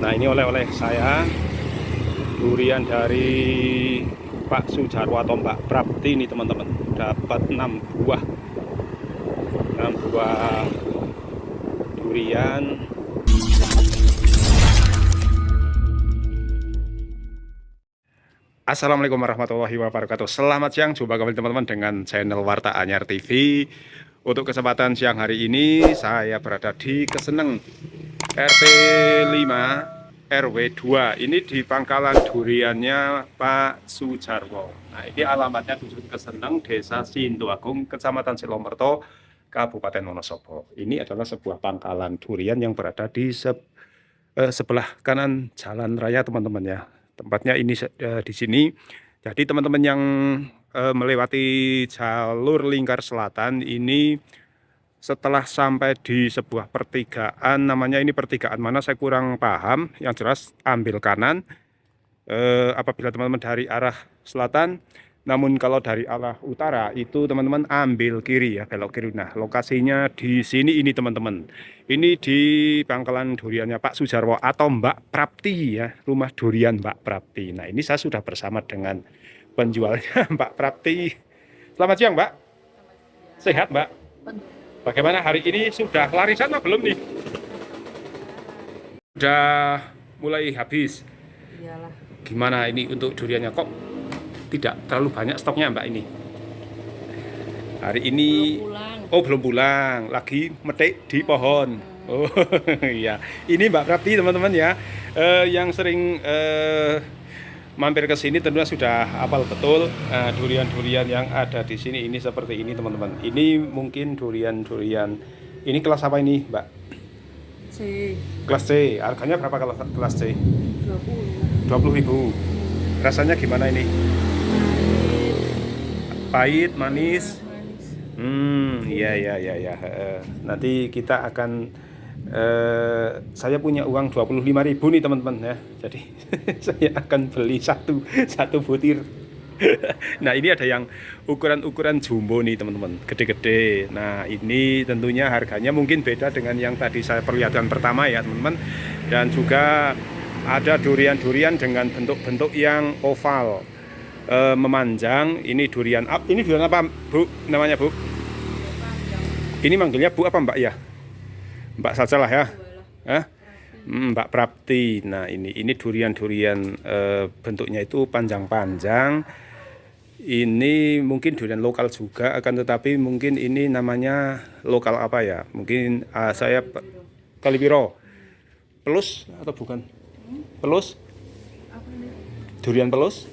Nah, ini oleh-oleh saya durian dari Pak Sujarwo atau Mbak Prapti ini teman-teman. Dapat 6 buah. 6 buah durian. Assalamualaikum warahmatullahi wabarakatuh. Selamat siang, jumpa kembali teman-teman dengan channel Warta Anyar TV. Untuk kesempatan siang hari ini saya berada di Keseneng RT 5 RW 2. Ini di pangkalan duriannya Pak Sujarwo. Nah, ini alamatnya Dusun Keseneng, Desa Sintuagung, Kecamatan Silomerto, Kabupaten Wonosobo. Ini adalah sebuah pangkalan durian yang berada di sebelah kanan jalan raya teman-teman ya. Tempatnya ini di sini. Jadi teman-teman yang melewati jalur lingkar selatan ini setelah sampai di sebuah pertigaan, namanya ini pertigaan mana saya kurang paham, yang jelas ambil kanan apabila teman-teman dari arah selatan. Namun kalau dari arah utara itu teman-teman ambil kiri ya, belok kiri. Nah, lokasinya di sini ini teman-teman. Ini di pangkalan duriannya Pak Sujarwo atau Mbak Prapti ya, rumah durian Mbak Prapti. Nah, ini saya sudah bersama dengan penjualnya Mbak Prapti. Selamat siang Mbak. Sehat Mbak? Bagaimana hari ini, sudah larisan atau belum nih? Sudah mulai habis. Iyalah. Gimana ini untuk duriannya, kok tidak terlalu banyak stoknya Mbak ini? Hari ini Belum pulang. oh belum pulang, lagi metik di pohon. Oh iya, ini Mbak Prapti teman-teman ya, yang sering mampir ke sini tentunya sudah hafal betul durian-durian yang ada di sini. Ini seperti ini teman-teman. Ini mungkin durian-durian ini kelas apa ini Mbak? C. Kelas C. Harganya berapa kalau kelas C? 20. 20.000. Rasanya gimana ini? Pahit, manis. Manis. Iya ya ya ya. Nanti kita akan saya punya uang 25.000 nih teman-teman ya. Jadi saya akan beli satu butir. Nah, ini ada yang ukuran-ukuran jumbo nih teman-teman, gede-gede. Nah, ini tentunya harganya mungkin beda dengan yang tadi saya perlihatkan pertama ya teman-teman. Dan juga ada durian-durian dengan bentuk-bentuk yang oval, memanjang. Ini durian ini durian apa Bu namanya Bu? Ini manggilnya Bu apa Mbak ya? Mbak saja lah ya. Hah? Mbak Prapti. Nah, ini durian-durian bentuknya itu panjang-panjang. Ini mungkin durian lokal juga, akan tetapi mungkin ini namanya lokal apa ya? Mungkin saya Kalipiro. Pelus atau bukan? Pelus? Durian pelus?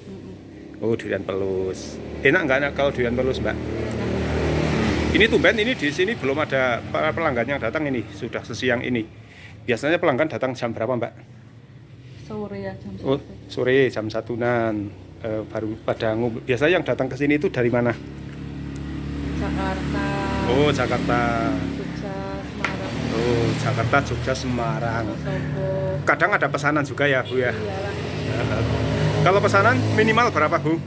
Oh, durian pelus. Enak nggak kalau durian pelus, Mbak? Ini tumben ini di sini belum ada para pelanggan yang datang ini, sudah sesiang ini. Biasanya pelanggan datang jam berapa, Mbak? Sore ya jam 1. Oh, sore jam 1-an. Baru pada ngumpul. Biasanya yang datang ke sini itu dari mana? Jakarta. Oh, Jakarta. Jogja, Semarang. Oh, Jakarta, Jogja, Semarang. Wonosobo. Kadang ada pesanan juga ya, Bu ya. Iyalah. Kalau pesanan minimal berapa, Bu?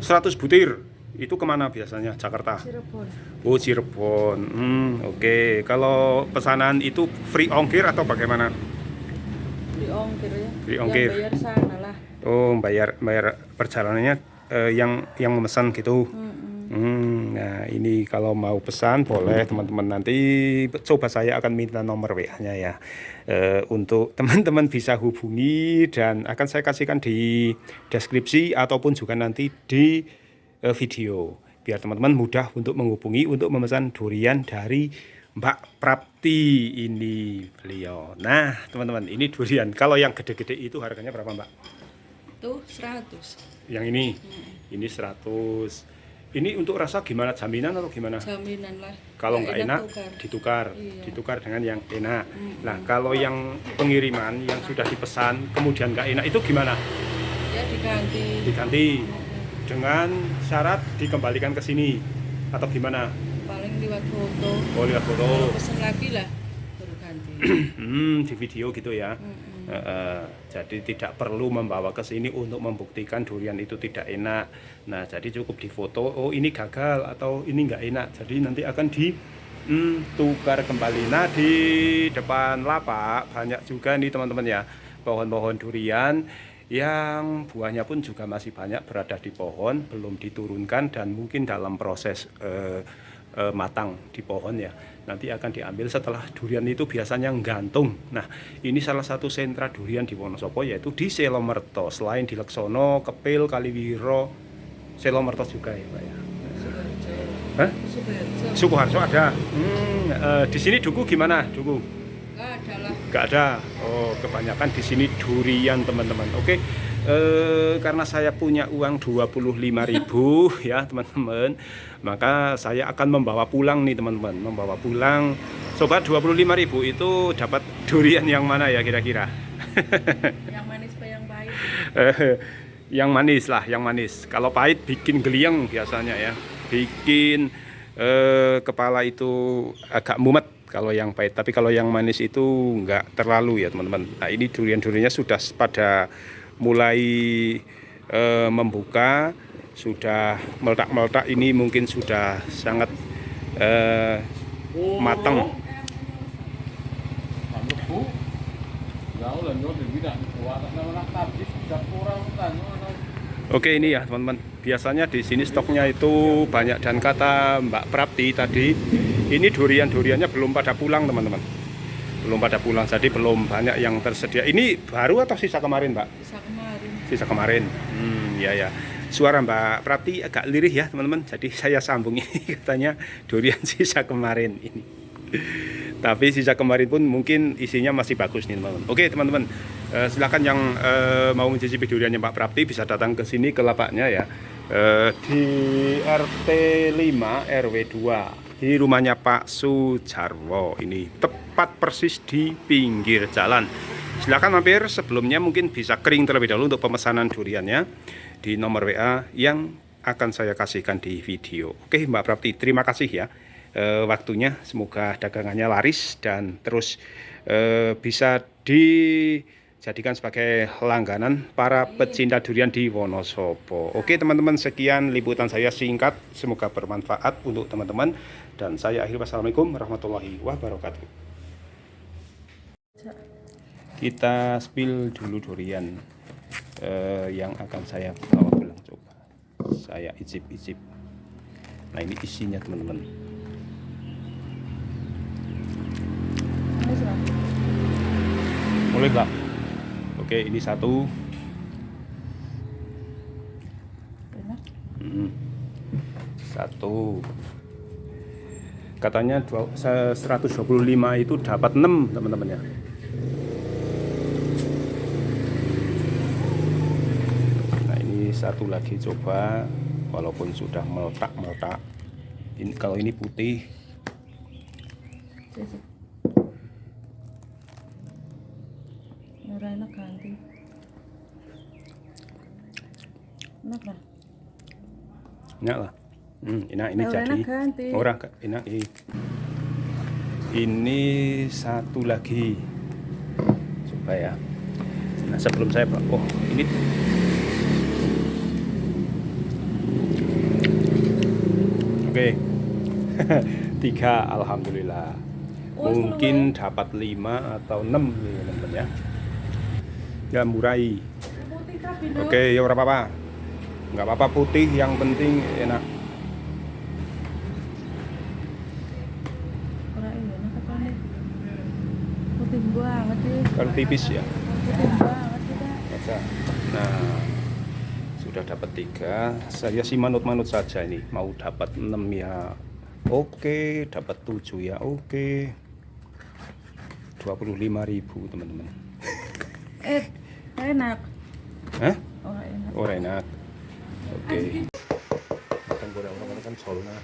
100. 100 butir. Itu kemana biasanya? Jakarta. Cirebon. Oh, Cirebon. Oke. Kalau pesanan itu free ongkir atau bagaimana? Di ongkir ya. Free ongkir. Yang bayar sana lah. Oh, bayar perjalanannya yang memesan gitu. Nah, ini kalau mau pesan boleh teman-teman, nanti coba saya akan minta nomor WA-nya ya, untuk teman-teman bisa hubungi, dan akan saya kasihkan di deskripsi ataupun juga nanti di video, biar teman-teman mudah untuk menghubungi untuk memesan durian dari Mbak Prapti ini beliau. Nah teman-teman, ini durian kalau yang gede-gede itu harganya berapa Mbak? Itu 100. Yang ini 100. Ini untuk rasa gimana? Jaminan atau gimana? Jaminan lah. Kalau nggak enak, tukar. ditukar dengan yang enak. Nah, kalau yang pengiriman yang sudah dipesan kemudian nggak enak itu gimana? Ya diganti. Diganti dengan syarat dikembalikan ke sini atau gimana? Paling lewat foto. Oh, lihat foto. Kalau pesen lagi lah baru ganti. Di video gitu ya. Jadi tidak perlu membawa ke sini untuk membuktikan durian itu tidak enak. Nah, jadi cukup difoto, oh ini gagal atau ini nggak enak. Jadi nanti akan tukar kembali. Nah, di depan lapak banyak juga nih teman-teman ya, pohon-pohon durian yang buahnya pun juga masih banyak berada di pohon, belum diturunkan dan mungkin dalam proses matang di pohon ya. Nanti akan diambil setelah durian itu biasanya gantung. Nah, ini salah satu sentra durian di Wonosobo yaitu di Selomerto. Selain di Leksono, Kepil, Kaliwiro, Selomerto juga ya Pak ya. Sukoharjo. Hah? Sukoharjo. Sukoharjo ada. Di sini duku gimana? Duku? Nggak ada lah. Gak ada. Oh, kebanyakan di sini durian teman-teman. Oke. Karena saya punya uang 25.000 ya teman-teman, maka saya akan membawa pulang nih teman-teman. Membawa pulang. Sobat, 25.000 itu dapat durian yang mana ya kira-kira? Yang manis apa yang pahit? Yang manis lah, yang manis. Kalau pahit bikin geliang biasanya ya. Bikin kepala itu agak mumet kalau yang pahit. Tapi kalau yang manis itu nggak terlalu ya teman-teman. Nah, ini durian-duriannya sudah pada mulai membuka, sudah meletak-meletak. Ini mungkin sudah sangat matang. Oke, ini ya teman-teman. Biasanya di sini stoknya itu banyak dan kata Mbak Prapti tadi, ini durian-duriannya belum pada pulang teman-teman. Belum pada pulang, jadi belum banyak yang tersedia. Ini baru atau sisa kemarin Mbak? Bisa kemarin. Sisa kemarin. Ya ya. Suara Mbak Prapti agak lirih ya teman-teman. Jadi saya sambung ini katanya durian sisa kemarin ini. Tapi sisa kemarin pun mungkin isinya masih bagus nih teman-teman. Oke teman-teman, silakan yang mau mencicipi duriannya Pak Prapti bisa datang ke sini ke lapaknya ya, di RT 5 RW 2 di rumahnya Pak Sujarwo. Ini tepat persis di pinggir jalan. Silakan mampir. Sebelumnya mungkin bisa kering terlebih dahulu untuk pemesanan duriannya di nomor WA yang akan saya kasihkan di video. Oke Mbak Prapti, terima kasih ya waktunya. Semoga dagangannya laris dan terus bisa dijadikan sebagai langganan para pecinta durian di Wonosobo. Oke teman-teman, sekian liputan saya singkat, semoga bermanfaat untuk teman-teman dan saya akhiri. Wassalamualaikum warahmatullahi wabarakatuh. Kita spill dulu durian yang akan saya bawa pulang. Coba saya icip-icip. Nah, ini isinya teman-teman. Boleh nggak? Oke, ini satu. Satu. Katanya 125 itu dapat 6 teman-teman ya. Nah, ini satu lagi coba, walaupun sudah meletak-meletak. Ini kalau ini putih. Murah enak ganti. Enak lah. Enak lah. Enak ini Orang jadi. enak ganti. Orang enak ini. Ini satu lagi. Coba ya. Nah, sebelum saya ini oke. 3 alhamdulillah. Mungkin dapat 5 atau 6 nih teman-teman ya. Ya murai. Oke, ya ora apa-apa. Enggak apa-apa putih, yang penting enak. Orang ini enak apa nih? Putih banget sih. Kalau tipis ya. Putih banget kita. Baca. Nah, sudah dapat 3. Saya sih manut-manut saja ini. Mau dapat 6 ya. Oke, dapat 7 ya. Oke. 25.000 teman-teman. Enak. Hah? Orang enak. Oh enak. Oke. Makan orang kan solna.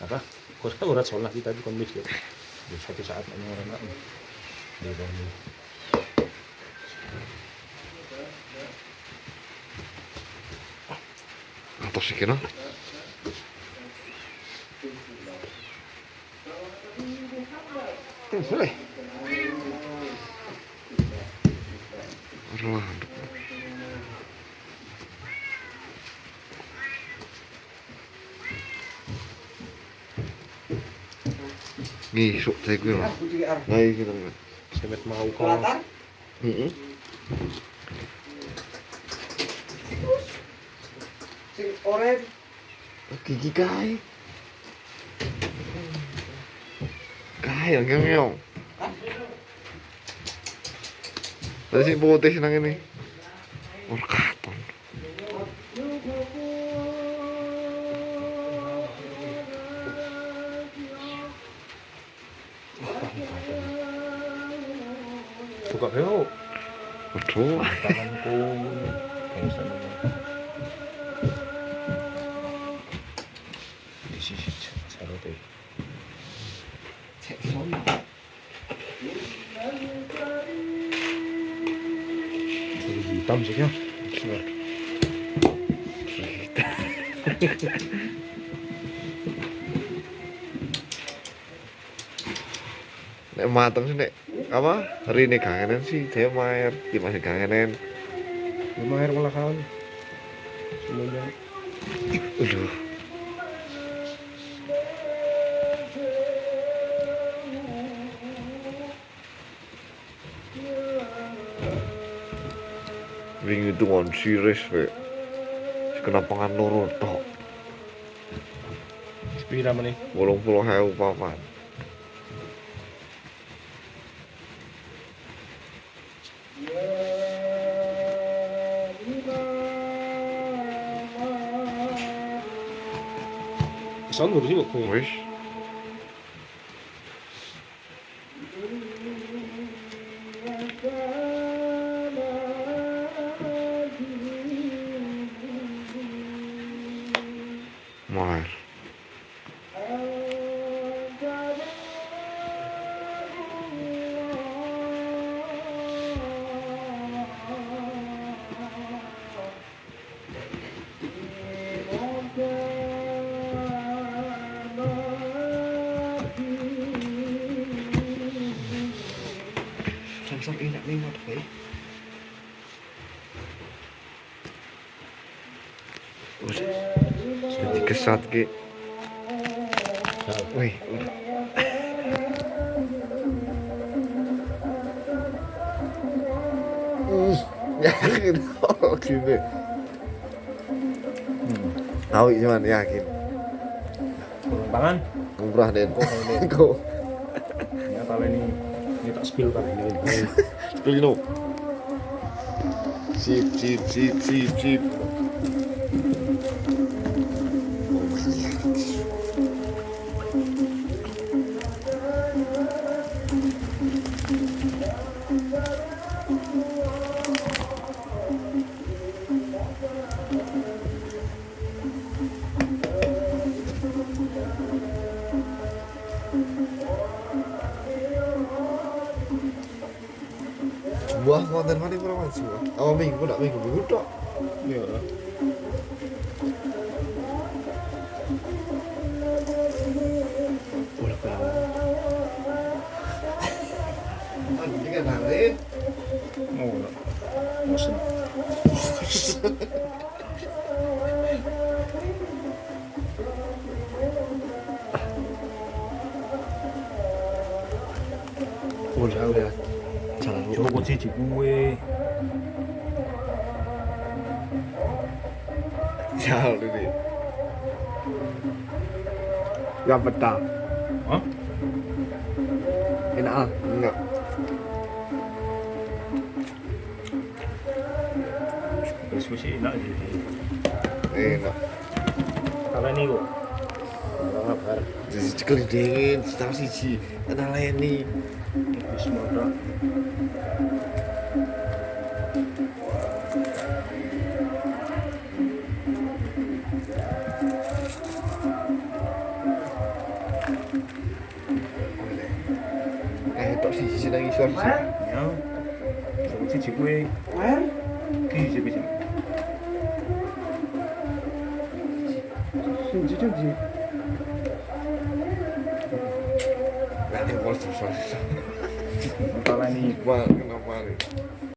Apa? Orang solna kita di komis ya. Di suatu saat orang enak. Di bawah. Apa sih kira? Boleh. Ngisuk saya kuwi lho. Nah iki teman. Semet mau kok. Heeh. Sing oren Gigi kae. Kae yang ngeong. Lah sing putih nang ngene. Ora katon. Buka beo. Aduh. Tanganku. Di sisi sarote. cek sono. Hitam sih ya. Nek mateng sih nek apa? Rine kangenan sih, saya main di masih kangenan. Lima air malah kan. Semuanya. Aduh. Wingi itu on serius we. Kena pangan loro tok. Sepira meneh. 80.000 papan. Son sih kok. Wis. Mahal. Samsung enak nih mod kae. Wis. Jadi kesat ki. Wih, yakin gini. Awik cuman yakin. Pangan. Murah den. Kok Ya kalau ini tak spill kan ini. spill no. Sip. Buah konten mana berapa sih? Oh minggu tok. Iya. Boleh pulang. Aduh, ini kan narik. Oh, bosen. Udah. Jalan dulu. Coba sih gue. Jalan ini. Ya betah. Hah? Enak ah. Enggak. Diskusi enak jadi. Enak. Kalau ini kok. Kurang kabar. Jadi cekelidingin, setengah siji. Enak leni. Bismillah. Tok siji nang isor. Ya. Coba sih gue. Ki sih bisa. Siji. Nanti bos terus. Kalau ini Kenapa nih?